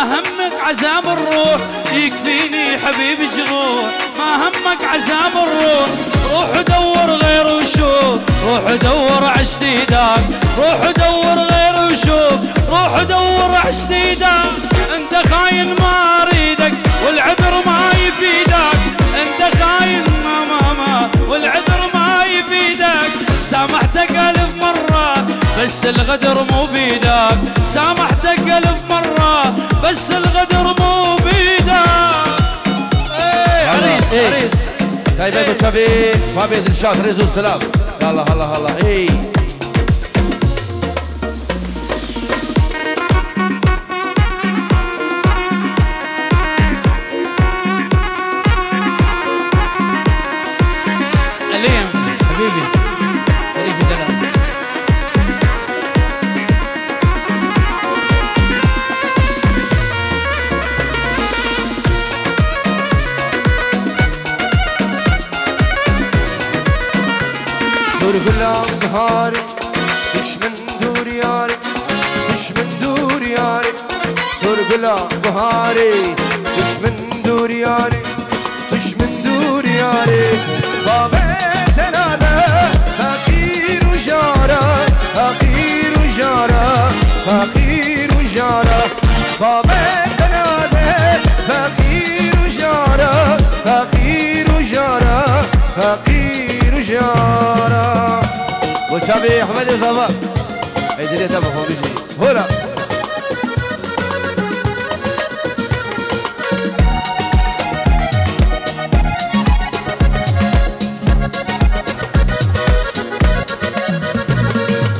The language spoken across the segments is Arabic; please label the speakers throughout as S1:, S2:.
S1: همك عذاب الروح يكفيني حبيبي جروح، ما همك عذاب الروح. روح دور غير وشوف، روح دور عشتي داك، روح دور غير وشوف، روح دور عشتي داك. انت خاين ما اريدك والعذر ما يفيدك، انت خاين ما والعذر ما يفيدك. سامحتك 1000 مرة بس الغدر مو بيدك، سامحتك 1000 مرة بس الغدر مو بيدك. ايه عريس عريس
S2: طيب ابو تشافي ما بيد الشاط رزق والسلام. هلا هلا هلا اي
S1: عليم حبيبي حبيبي دلال.
S2: دور كلها بهاري مش من دور ياري، مش من دور ياري. دور كلها بهاري مش من دور ياري، مش من دور ياري. بابت هذا فقير وجارة، فقير وجارة، فقير وجارة. بابت هذا فقير وجارة، فقير وجارة، فقير وجارة. وشابي احمد صفا ايدي تبع هو بيجي هلا.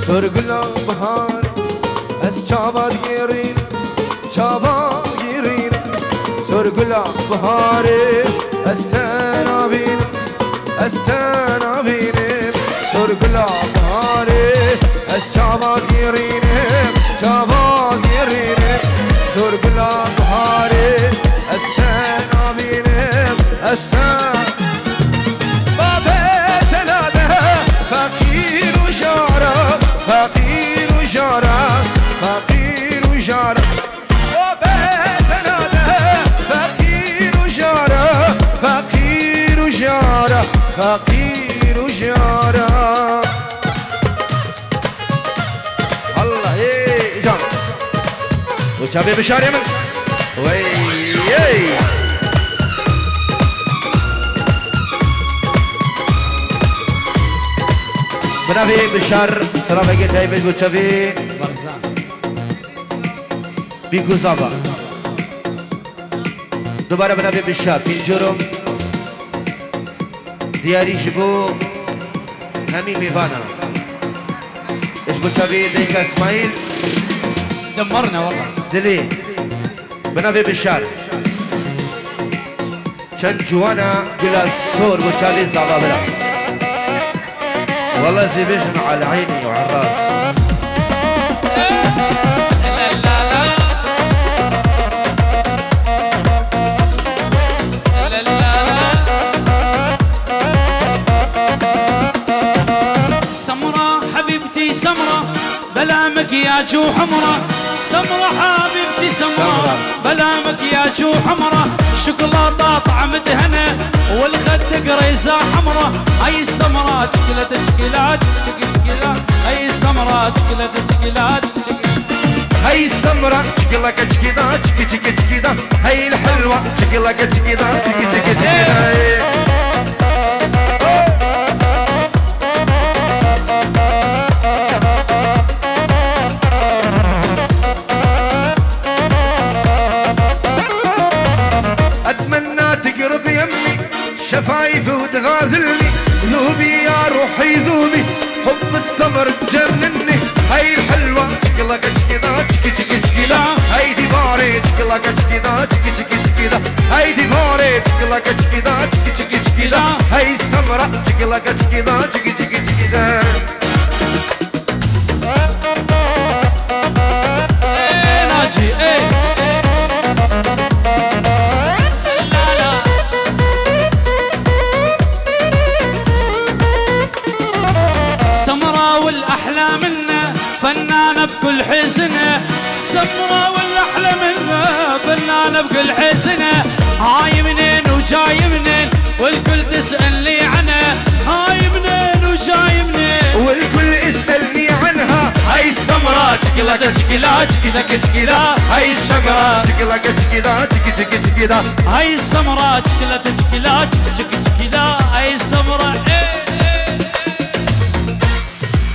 S2: سرقنا بهار اس شابا ديرين، شابا ديرين. سرقنا بهاري استنابين، استنابين. سرقنا بهاري اس شابا ديرين، شابا ديرين. سرقنا بهاري استنابين، استن. بابت ثلاثة فقير وجارة، فقير وجارة، فقير وجارة. بابت ثلاثة فقير وجارة، فقير وجارة، فقير وجارة. الله ايه جان وشابي بشار يمن وي بنافي بشار سلام عليك دايفيد وشابي
S1: برزان
S2: بيكو صافا. دوباره بنافي بشار بينجرم دياري شبو همي ميفانا ايش بتشافي ديك اسماعيل
S1: دمرنا والله
S2: دلي. بنافي بشار شن جوانا بلا صور بتشافي زعبا بلا والله زيبيشن على عيني وعلى الراس.
S1: سمرة حبيبتي سمرة بلا مكياج وحمرة، سمرة حبيبتي سمرة بلا مكياج وحمرة. شوكولاتة طعم دهنة والخد قريزة حمرة. هاي السمرة شكلة شكلات شكلات، هاي السمرة شكلة شكلات.
S2: هاي السمرة شكلك شكلات شكلات، هاي الحلوة شكلك شكلات شكلات. شفايفي وتغاثلني ذوبي يا روحي ذوبي، حب السمر تجنني. هاي الحلوة شكلك شكلات شكلات، هاي ديفاري شكلك شكلات شكلات، هاي ديفاري شكلك شكلات شكلات، هاي السمرة شكلك شكلات شكلات.
S1: ايه ناجي ايه فنانة بكل حزنة، سمرة والأحلى منها بكل حسنه. هاي منين وجاي منين والكل تسألني عنها. هاي منين وجاي منين
S2: والكل يسألني عنها.
S1: هاي السمراء شكلها تشكيلها شكلها كشكيلها. هاي الشقرة
S2: شكلها كشكيلها شكلها.
S1: هاي السمراء شكلها تشكيلها شكلها. هاي السمراء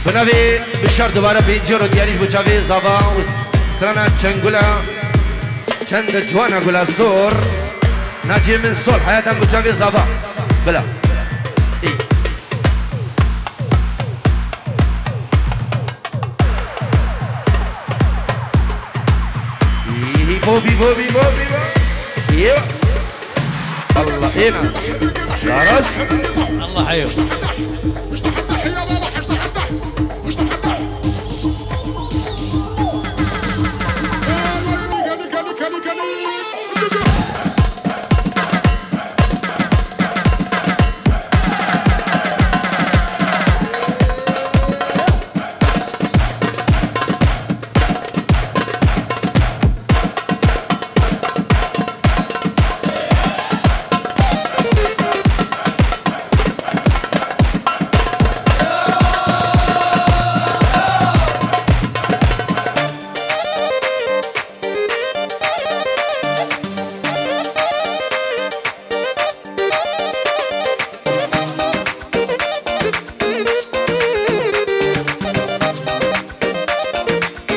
S2: بنابي بشار دوباره بيجرو دياليش بوچاوي زابا سرانا چنگولا چند جوانا گولا سور ناجي من صلح حياتا بوچاوي زابا بلا اي بوبي بوبي بوبي ايوه الله هنا شارس
S1: الله حيوك.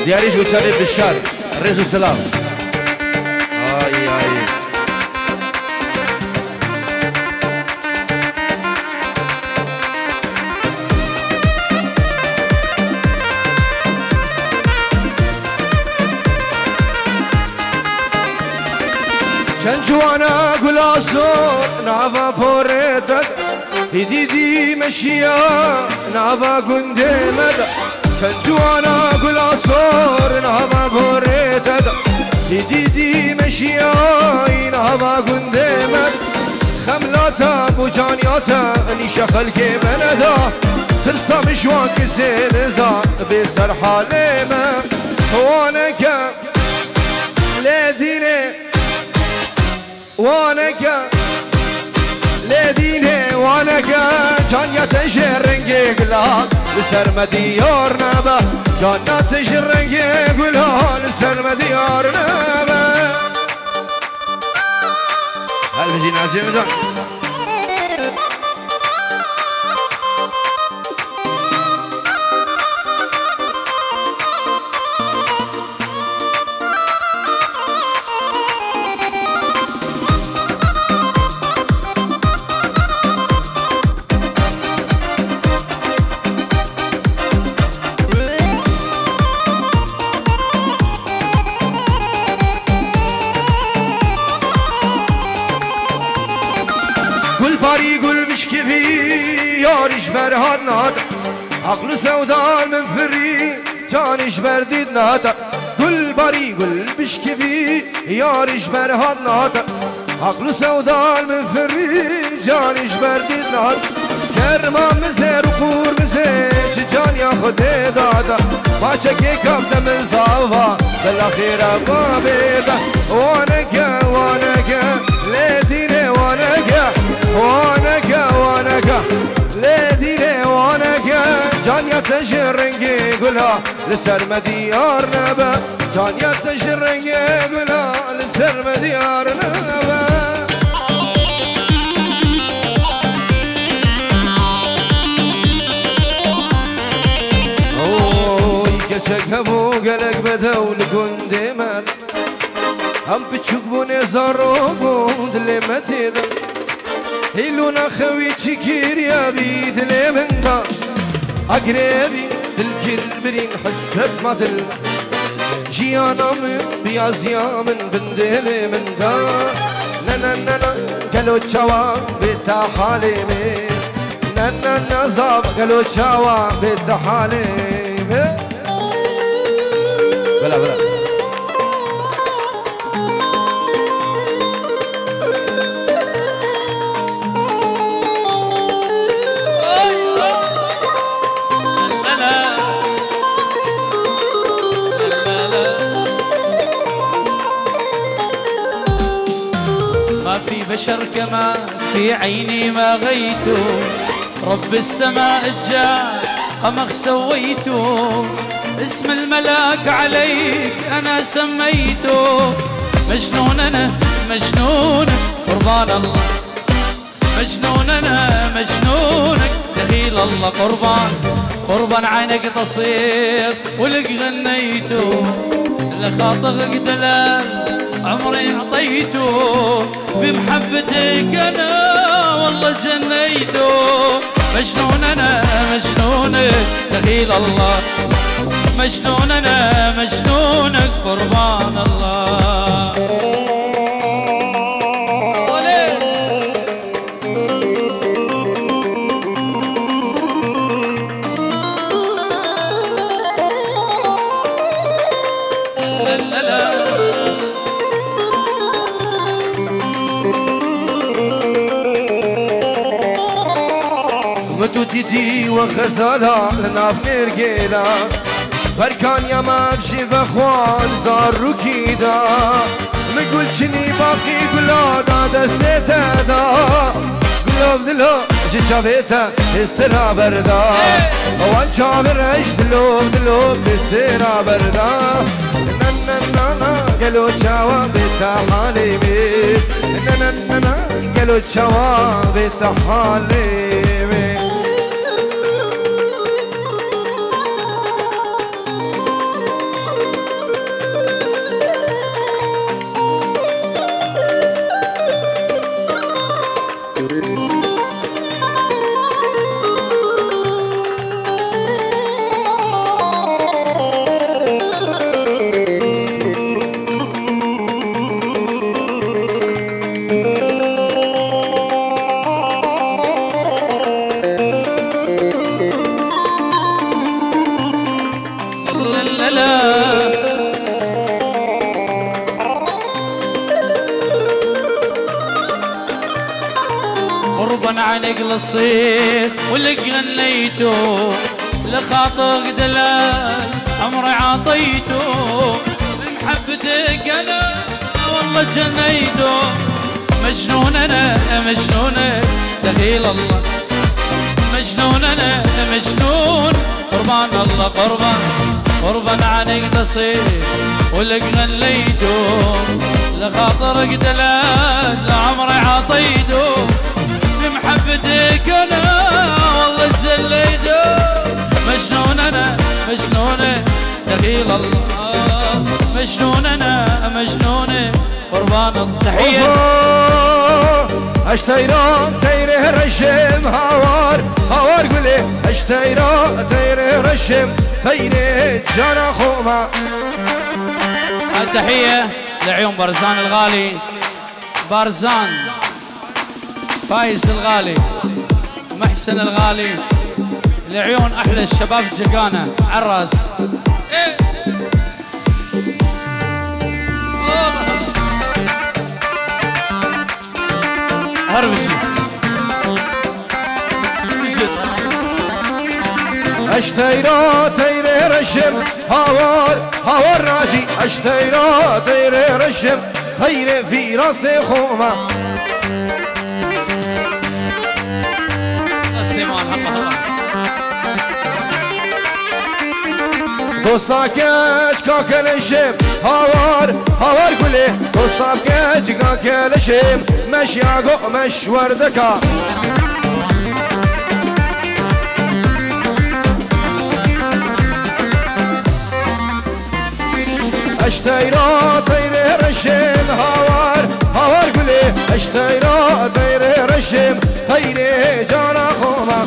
S2: دياليش وشابي بالشار رزو سلام. اي اي چنجوانا گلاسور ناوا پوردد دیدی مشیا ناوا گنده مد. چنجوانا گلاسور ناوا پوردد دیدی مشیا ناوا گنده مد. خملاتا بوجانیاتا نیشا خلق مندا ترسا مشوان کسی نزان بستر حالی من. وانکا لدینه وانكا لديني وانكا جانيا تشير رنجي قلال لسرمدي يورنابا. جانيا تشير رنجي قلال لسرمدي يورنابا. هل بجينا عجيب مزان باري قول مش كبير يارش برهاد ناد. عقل سودان من فري جانش برديد ناد. قول باري قول مش كبير يارش برهاد ناد. عقل سودان من فري جانش برديد ناد. كرمان مزير وقور مزير جان ياخد دادا. ما شكي كابتا من صافا بالاخيرة ما بيدا. وانكا وانكا لديني وانكا وانكا وانكا لديني وانكا. جانيا تجر رنجي قولها لسرمدي يارنبا. جانيا تجر رنجي قولها لسرمدي يارنبا. شكبو قلق بدو لكون ديمان هم بتشوفون زارو دلي مديد. هيلونا خوي تشكير يا بيد لي من دا. أقربي دلكربرين حسب ما دل جيانا من بيازيا من بندلي من دا. نانا قالوا تشوا بيتا حالي مين. نانا زاب قالوا تشوا بيتا حالي مين. بلا بلا
S1: ما في بشر كما في عيني ما غيته، رب السماء جاء قمخ سويته، اسم الملاك عليك أنا سميته. مجنون أنا مجنون قربان الله، مجنون أنا مجنونك دخيل الله قربان. قربان عينك تصير ولك غنيته، لخاطرك دلال عمري عطيته، بمحبتك أنا والله جنيته. مجنون أنا مجنونك دخيل الله، مجنون أنا مجنونك قربان الله.
S2: متوتيتي وخزالة لناف نرجيلا، بركان يا ما بشي بخوان زار ركيدا، مقول جني باقي قلادا دستيتا دا، قلوب دلو جيشافيتا استرا بردا، وان شابر عيش دلوب استرا بردا. ننننا قالوا شوا بالتحاليمي، ننننا قالوا شوا بالتحاليمي.
S1: عنك للصيف ولك غنيته، لخاطرك دلال عمري عطيته، بمحبتك انا والله جنيته. مجنون انا مجنونك دخيل الله، مجنون انا مجنون قربان الله قربان. قربان عنك تصير ولك غنيته، لخاطرك دلال عمري عطيته، بمحبتك انا والله جليته. مجنون انا مجنونك دخيل الله، مجنون انا مجنونك قربان التحية.
S2: اشتيرا تيره رشم هوار قولي، اشتيرا تيره رشم تيره جانا خوما.
S1: التحية لعيون برزان الغالي، برزان فايز الغالي، محسن الغالي، لعيون احلى الشباب جقانة عالراس. هربشي
S2: اشتيرا تيره رشم هوار راجي، اشتيرا تيره رشم خير في راسي خوما. دوستا كاج كاكلشم هوار قولي، دوستا كاج كاكلشم مش ياقو مش وردكا. اشتيرا تيره رشم هوار قولي، اشتيرا تيره رشم خير جانا خوما.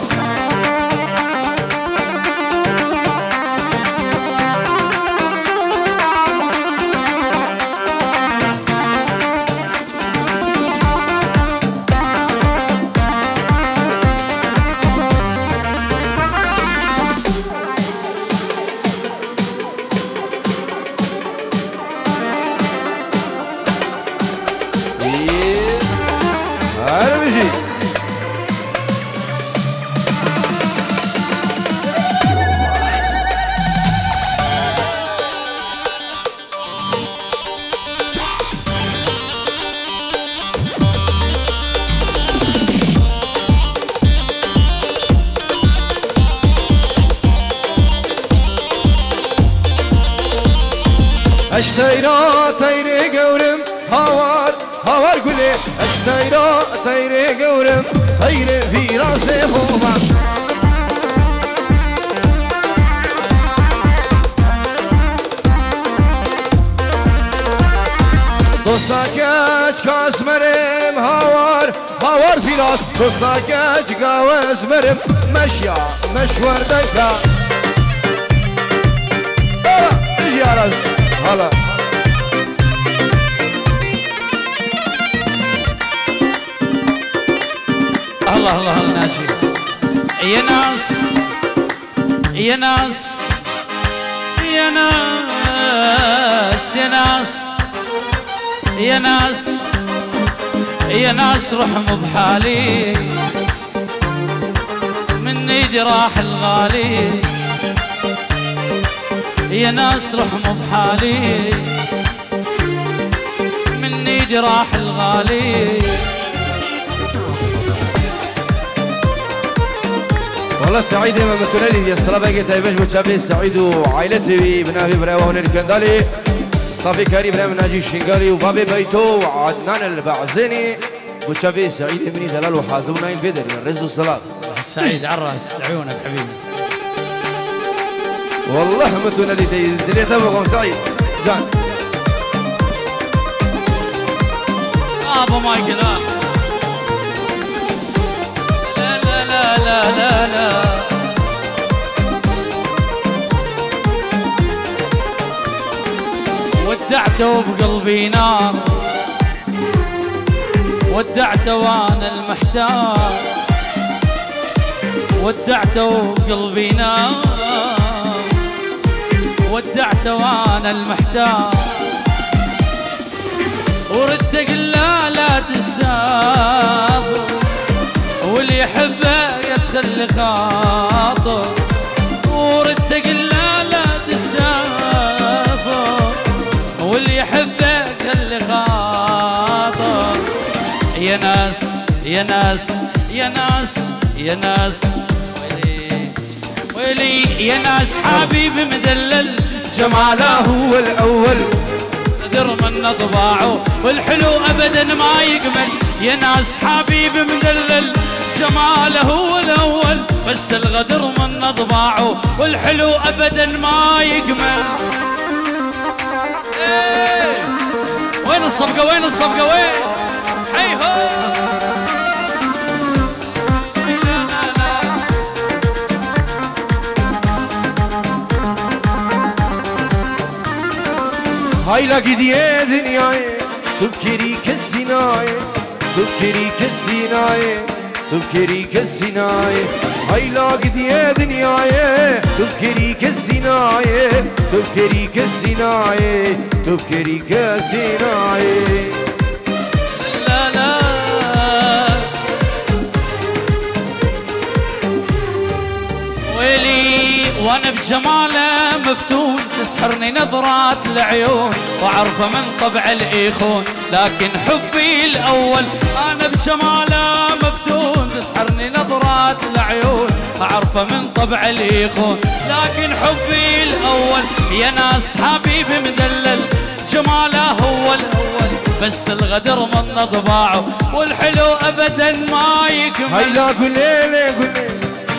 S2: اشتيرا تيري قورم هوار هوار قولي اشتيرا تيري قورم خير في راسي خوما دوستاكش كاس مرم هوار هوار في راس دوستاكش كاس مرم مشيا مشوار دايفا اجي على راس هلا
S1: الله الله الله ناشي يا ناس يا ناس يا ناس يا ناس يا ناس يا ناس رحموا بحالي من ايدي راح الغالي يا ناس رحموا بحالي من ايدي راح الغالي
S2: والله سعيد ما متولي يا صلاه باقي تايبش بتشافي سعيد وعائلتي بنافي براوه هنا الكندالي صافي كريم من ناجي الشنقالي وبابي بيتو وعدنان البعزيني بتشافي سعيد مني دلال وحازم نايل بدر الرز والصلاه
S1: سعيد عراس عيونك حبيبي
S2: والله متولي دليت ابوكم سعيد جان
S1: ابو مايكل لا لا لا لا لا لا ودعته بقلبي نار ودعته وانا المحتار ودعته بقلبي نار ودعته وانا المحتار وردت اقول لا تسافر واللي يحبه يدخل خاطر وردت اقول لا تسافر واللي يحبك اللي خاطر يا ناس يا ناس يا ناس يا ناس ويلي ويلي يا ناس حبيبي مدلل جماله
S2: هو الاول
S1: قدر من طباعه والحلو ابدا ما يكمل يا ناس حبيبي مدلل جماله هو الاول بس الغدر من طباعه والحلو ابدا ما يكمل وين الصفقة وين الصفقة وين حي هو
S2: هاي لاقي دي دنياي تبكري كالسيناي تبكري كالسيناي تبكري كالسيناي هاي لاقي دي دنياي تبكري كالسيناي تبكري كالسيناي تبكري كالسيناي
S1: لا لا ويلي وانا بجماله مفتون تسحرني نظرات العيون واعرفه من طبع الايخون لكن حبي الاول انا بجماله مفتون تسحرني نظرات العيون اعرفه من طبع الايخون لكن حبي الاول يا ناس حبيبي مدلل جماله هو الاول بس الغدر من طباعه والحلو ابدا ما يكمل
S2: هاي لا قولي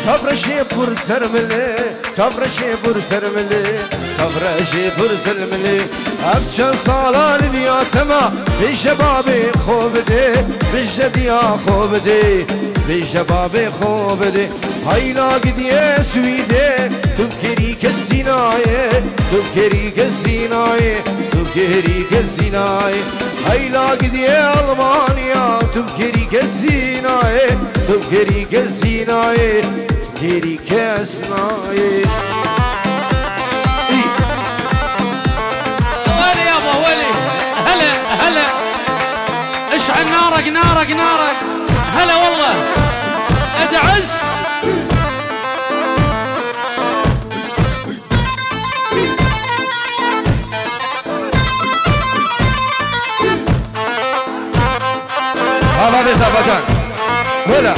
S2: تبرشي برسر ملي تبرشي برسر ملي تبرشي برسر ملي ابجى صالان يا تما بشبابي خوبدي بجد يا خوبدي بشبابي خوبدي هاي لاقد يا سويدي تبكري كالسيناي تبكري كالسيناي تبكري كالسيناي هاي لاقد يا المانيا تبكري كالسيناي تبكري كالسيناي تبكري كالسيناي
S1: ولي يابا ولي هلا هلا اشعل نارك نارك نارك هلا والله ادعس
S2: هذا بزبطان ولا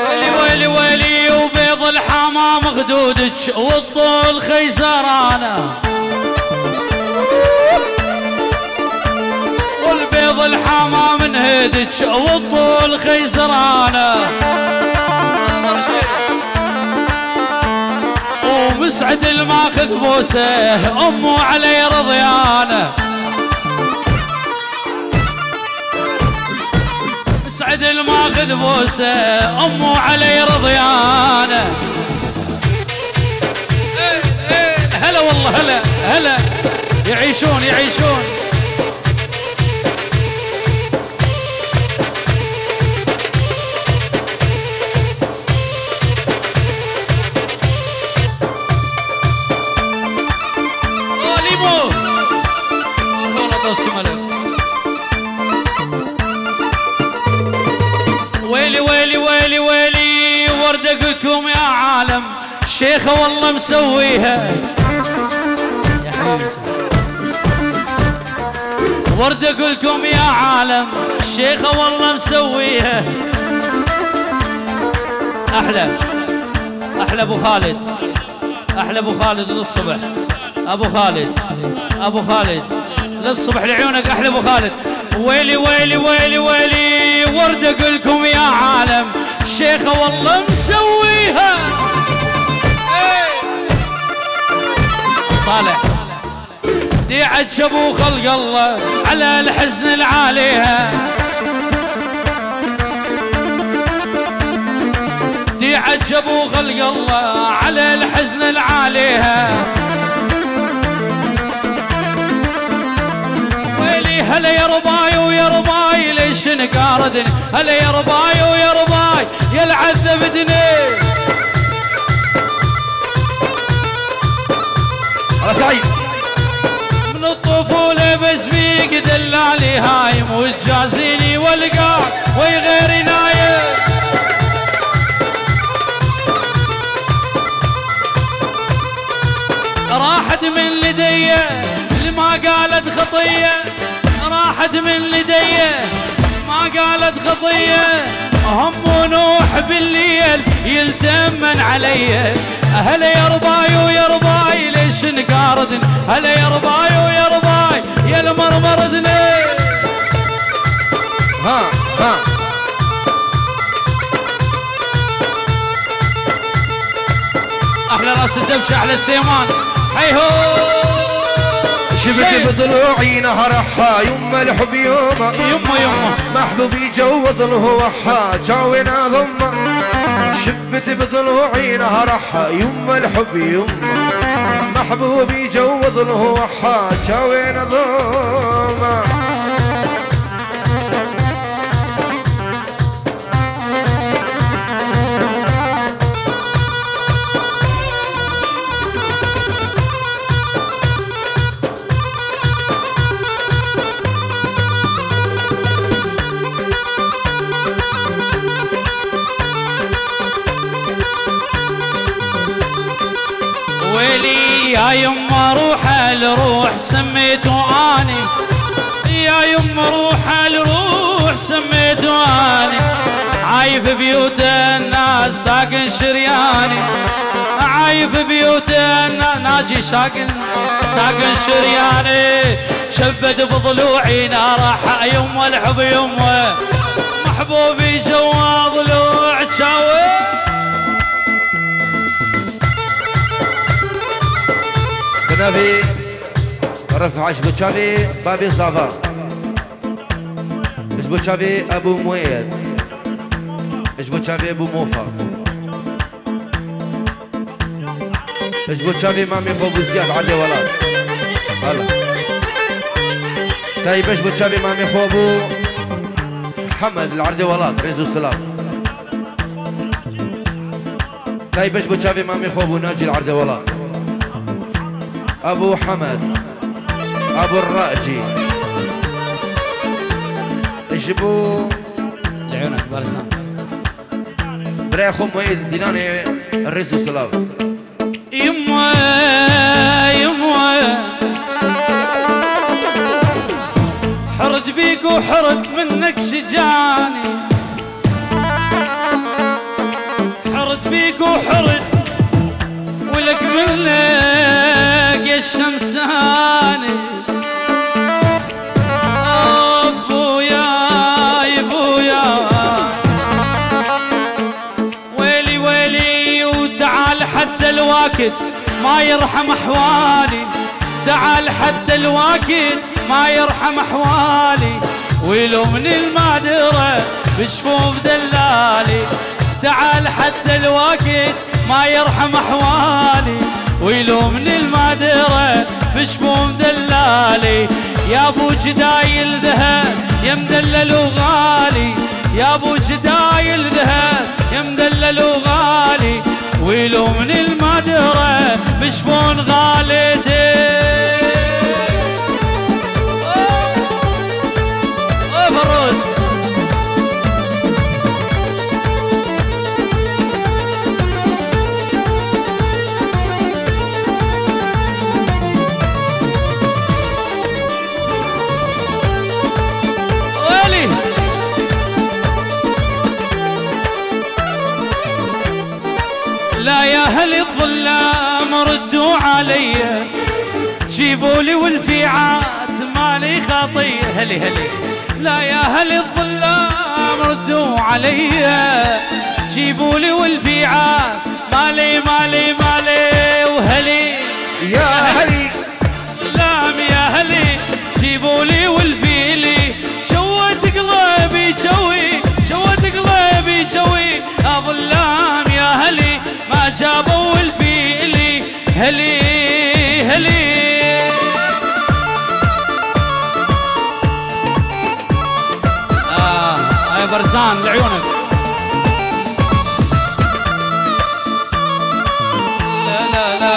S1: ويلي ويلي ويلي وبيض الحمام خدودك والطول خيزرانه والبيض الحمام انهدج والطول خيزرانه ومسعد الماخذ بوسه امه علي رضيانه مسعد الماخذ بوسه امه علي رضيانه هلا والله هلا هلا يعيشون يعيشون ويلي ويلي ويلي ويلي ورد اقولكم يا عالم الشيخة والله مسويها يا حبيبتي ورد اقولكم يا عالم الشيخة والله مسويها احلى احلى ابو خالد احلى ابو خالد للصبح ابو خالد ابو خالد للصبح لعيونك احلى ابو خالد ويلي ويلي ويلي ويلي ورد اقولكم يا عالم الشيخة والله مسويها صالح دي عجبوا خلق الله على الحزن العاليها دي عجبوا خلق الله على الحزن العاليها ويلي هلا يا رباي ويا رباي ليش نقاردني هلا يا رباي ويا رباي يا العذبتني
S2: سعيد
S1: من الطفولة باسمي دلالي هايم وتجازيني والقاع وي غيري نايم راحت من لدي ما قالت خطية راحت من لدي ما قالت خطية هم ونوح بالليل يلتمن علي هلا يا رباي ويا رباي ليش نقاردن هلا يا رباي ويا رباي يا المرمردني
S2: ها
S1: احلى راس الدبشه احلى سليمان هيهو
S2: شبت بضلوعي نهرحها يما الحب يوما
S1: يما
S2: محبوبي جوض الهوحا جاونا ضمه شبت بضلوعي نهرحها يما الحب يما محبوبي جوض الهوحا جاونا ضمه
S1: ويلي يا يما روح الروح سميته اني يا يما روح الروح سميته اني عايف بيوت الناس ساكن شرياني عايف بيوت الناس ناجي ساكن شرياني شبت بضلوعي نارح يما الحب يما محبوبي جوا ضلوع تشاوي
S2: بنبي رفع اشبوشافي بابي صافا اشبوشافي ابو مويد اشبوشافي ابو موفا اشبوشافي مامي ابو زياد عدي ولا هلا طيب اشبوشافي مامي خو ابو محمد العردي ولاد ريزو سلام طيب اشبوشافي مامي خو ابو ناجي العردي ولاد ابو حمد ابو الرأجي اجبو
S1: لعيونك بارسان
S2: بريخو مويد ديناني الرزو سلاف
S1: يما حرد بيك وحرد منك شجاني حرد بيك وحرد ولك منك يا الشمساني الواكد ما يرحم احوالي، تعال حتى الواكد ما يرحم احوالي، ويلومني المادرة بشفوف دلالي. تعال حتى الواكد ما يرحم احوالي، ويلومني المادرة بشفوف دلالي. يا ابو جدايل ذهب يا مدلل وغالي، يا ابو جدايل ذهب يا مدلل وغالي، ويلومني المادرة بشفون غالتي. فروس ويلي لا يا اهل الظلام ردوا علي، جيبوا لي والفيعات مالي خطيه. هلي هلي لا يا اهل الظلام ردوا علي، جيبوا لي والفيعات مالي مالي مالي. وهلي
S2: يا هلي
S1: ظلام يا هلي جيبوا لي والفيلي، شوت قلبي جوي شوت قلبي جوي. يا ظلام يا هلي ما جابوا الفيلي. هلي هلي هاي برزان لعيونك. لا لا لا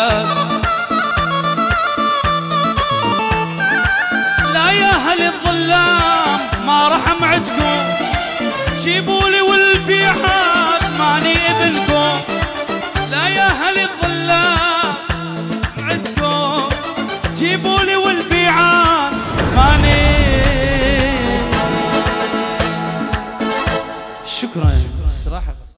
S1: لا يا اهل الظلام ما رحم عدكم، جيبوا لي والفيحات ماني ابنكم. لا يا اهل الظلام عدكم، جيبوا لي